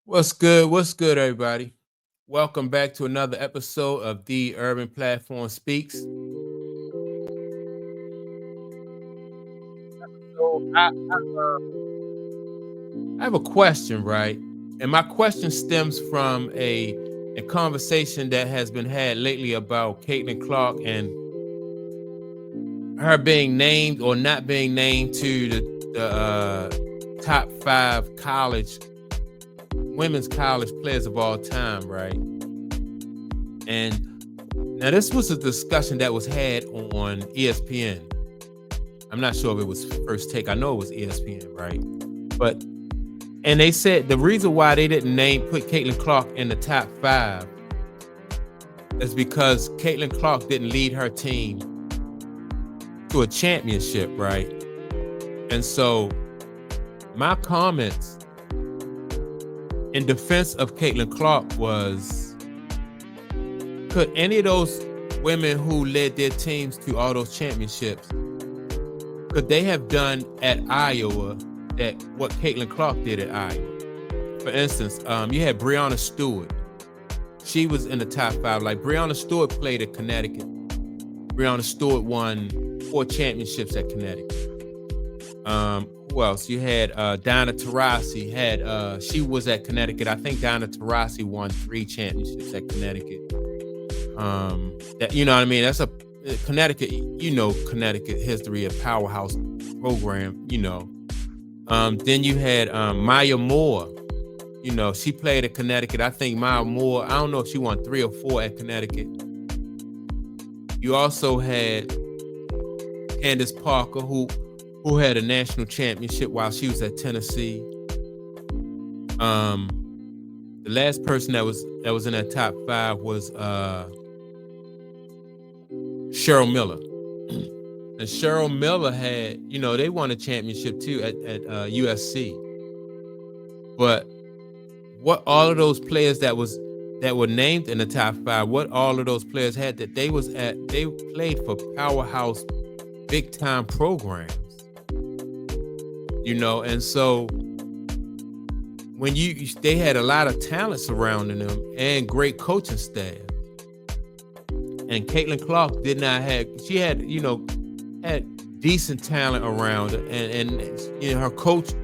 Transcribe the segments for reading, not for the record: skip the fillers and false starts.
What's good? What's good, everybody? Welcome back to another episode of the Urban Platform Speaks. So I have a question, right? And my question stems from a conversation that has been had lately about Caitlin Clark and her being named or not being named to the top five women's college players of all time, right? And now this was a discussion that was had on ESPN. I'm not sure if it was First Take. I know it was ESPN, right? But and they said the reason why they didn't put Caitlin Clark in the top five is because Caitlin Clark didn't lead her team to a championship, right? And so my comments in defense of Caitlin Clark was, could any of those women who led their teams to all those championships, could they have done at Iowa that what Caitlin Clark did at Iowa? For instance, you had Breanna Stewart. She was in the top five. Like Breanna Stewart played at Connecticut. Breanna Stewart won 4 championships at Connecticut. Who else? You had Diana Taurasi. She was at Connecticut. I think Diana Taurasi won 3 championships at Connecticut. That, you know what I mean? That's a Connecticut. Connecticut history, a powerhouse program. Then you had Maya Moore. She played at Connecticut. I think Maya Moore, I don't know if she won 3 or 4 at Connecticut. You also had Candace Parker, who had a national championship while she was at Tennessee. The last person that was in that top 5 was Cheryl Miller. And Cheryl Miller had, they won a championship too at USC. But what all of those players that were named in the top 5, what all of those players had that they played for powerhouse big time programs. And so when they had a lot of talent surrounding them and great coaching staff. And Caitlin Clark did not have, she had, had decent talent around her. And her coach,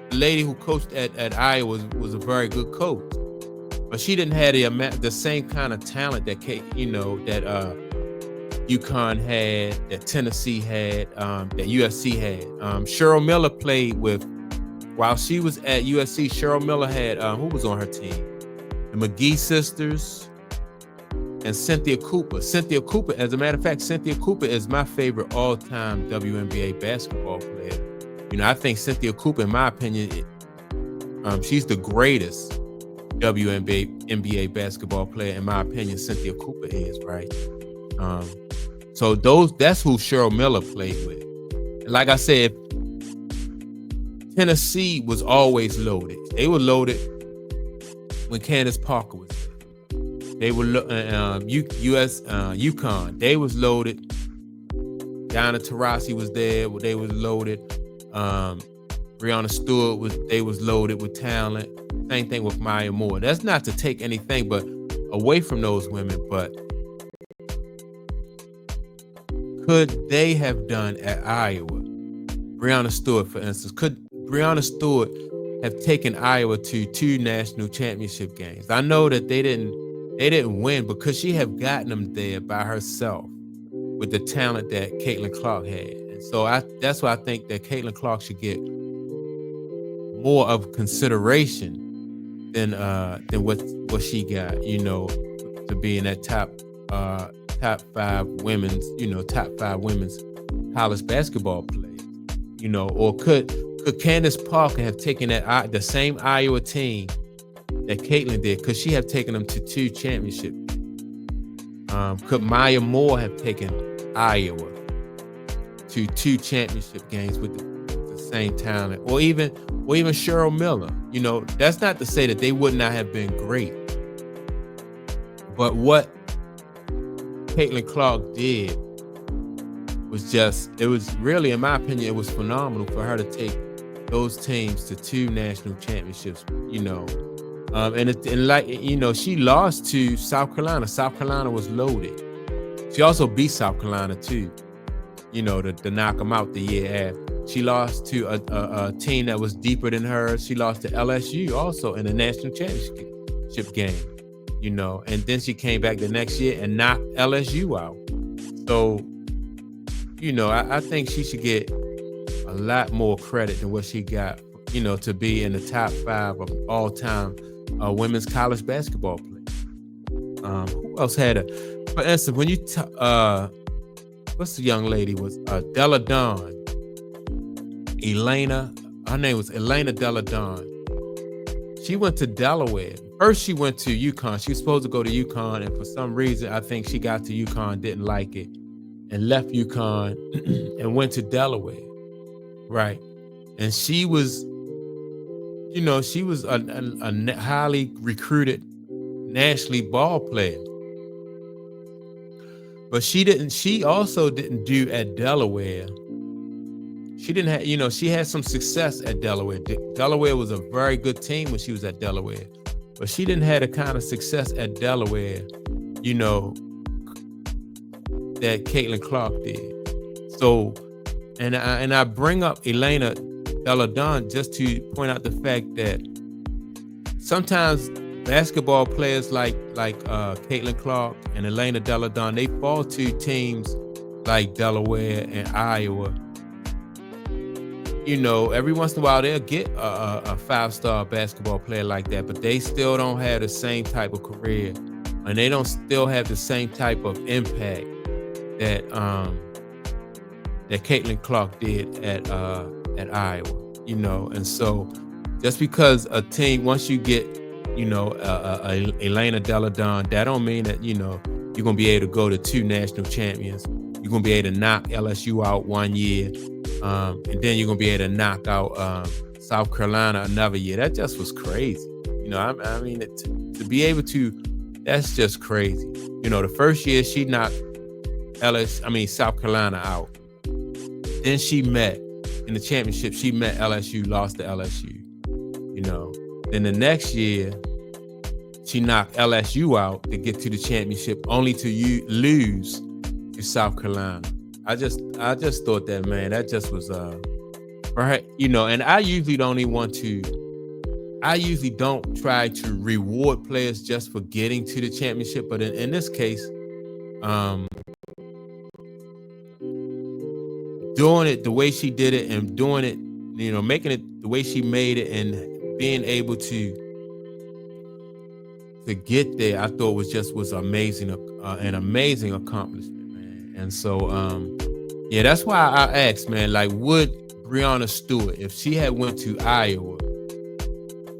the lady who coached at Iowa was a very good coach. But she didn't have the same kind of talent that UConn had, that Tennessee had, that USC had. Cheryl Miller played while she was at USC, Cheryl Miller had, who was on her team? The McGee sisters and Cynthia Cooper. Cynthia Cooper, as a matter of fact, Cynthia Cooper is my favorite all-time WNBA basketball player. I think Cynthia Cooper, in my opinion, she's the greatest WNBA basketball player. In my opinion, Cynthia Cooper is, right? So that's who Cheryl Miller played with. And like I said, Tennessee was always loaded. They were loaded when Candace Parker was there. They were UConn. They was loaded. Diana Taurasi was there. They was loaded. Breanna Stewart was loaded with talent. Same thing with Maya Moore. That's not to take anything but away from those women, but could they have done at Iowa? Breanna Stewart, for instance, could Breanna Stewart have taken Iowa to 2 national championship games? I know that they didn't win because she have gotten them there by herself with the talent that Caitlin Clark had. And so that's why I think that Caitlin Clark should get more of consideration than what she got, to be in that top 5 women's college basketball players, or could Candace Parker have taken the same Iowa team that Caitlin did? Could she have taken them to 2 championships? Could Maya Moore have taken Iowa to 2 championship games with the same talent, or even Cheryl Miller? That's not to say that they would not have been great, but what Caitlin Clark did it was really, in my opinion, it was phenomenal for her to take those teams to 2 national championships, And like she lost to South Carolina. South Carolina was loaded. She also beat South Carolina too. To knock them out the year after. She lost to a team that was deeper than her. She lost to LSU also in the national championship game. And then she came back the next year and knocked LSU out. So, I think she should get a lot more credit than what she got, to be in the top 5 of all time women's college basketball players. Who else had for instance, when you what's the young lady was Della Dawn. Her name was Elena Della Dawn. She went to Delaware. First, she went to UConn. She was supposed to go to UConn, and for some reason, I think she got to UConn, didn't like it, and left UConn and went to Delaware. Right. And she was, a highly recruited nationally ball player. But she also didn't do at Delaware. She didn't have, she had some success at Delaware. Delaware was a very good team when she was at Delaware. But she didn't have the kind of success at Delaware, that Caitlin Clark did. So, and I bring up Elena Della Dawn just to point out the fact that sometimes basketball players like Caitlin Clark and Elena Della Dawn, they fall to teams like Delaware and Iowa. Every once in a while they'll get a 5-star basketball player like that, but they still don't have the same type of career, and they don't still have the same type of impact that Caitlin Clark did at Iowa. And so just because a team, once you get Elena Della Dawn, that don't mean that you're gonna be able to go to 2 national champions. You're gonna be able to knock LSU out one year, and then you're gonna be able to knock out South Carolina another year. That just was crazy. I mean, to be able to, that's just crazy. The first year she knocked South Carolina out. Then she met in the championship. She met LSU, lost to LSU. Then the next year, she knocked LSU out to get to the championship, only to lose to South Carolina. I just thought that, man, that just was right. And I usually don't try to reward players just for getting to the championship, but in this case, doing it the way she did it and doing it, making it the way she made it and being able to get there, I thought was amazing, an amazing accomplishment, man. And so, that's why I asked, man, like, would Breanna Stewart, if she had went to Iowa,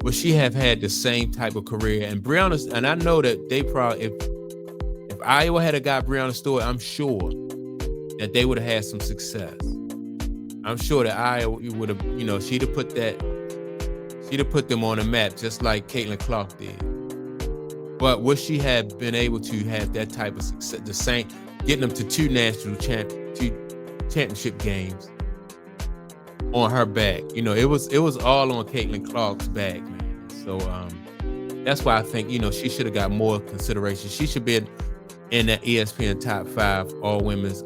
would she have had the same type of career? And Breanna, and I know that they probably, if Iowa had got Breanna Stewart, I'm sure that they would have had some success. I'm sure that Iowa would have, she'd have put them on the map just like Caitlin Clark did. But would she have been able to have that type of success, the same, getting them to 2 national championship games on her back? It was all on Caitlin Clark's back, man. So that's why I think she should have got more consideration. She should be in that ESPN top 5 all women's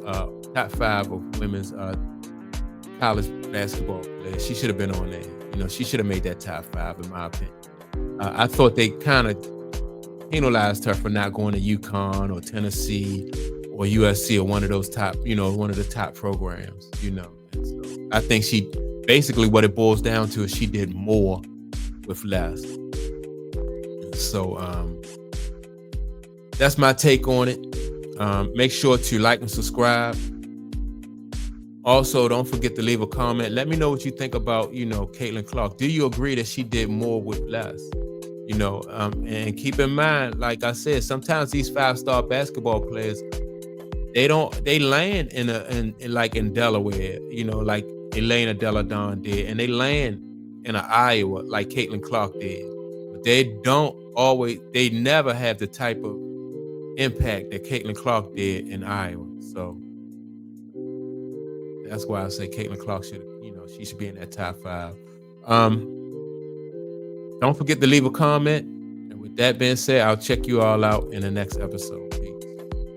top 5 of women's college basketball players. She should have been on there. She should have made that top 5 in my opinion. I thought they kind of penalized her for not going to UConn or Tennessee or USC or one of those top, one of the top programs, And so I think she basically, what it boils down to is she did more with less. So that's my take on it. Make sure to like and subscribe. Also, don't forget to leave a comment. Let me know what you think about, Caitlin Clark. Do you agree that she did more with less? And keep in mind, like I said, sometimes these 5-star basketball players, they land in Delaware, like Elena Della Dawn did, and they land in Iowa like Caitlin Clark did. But they never have the type of impact that Caitlin Clark did in Iowa. So that's why I say Caitlin Clark should, she should be in that top 5. Don't forget to leave a comment. That being said, I'll check you all out in the next episode.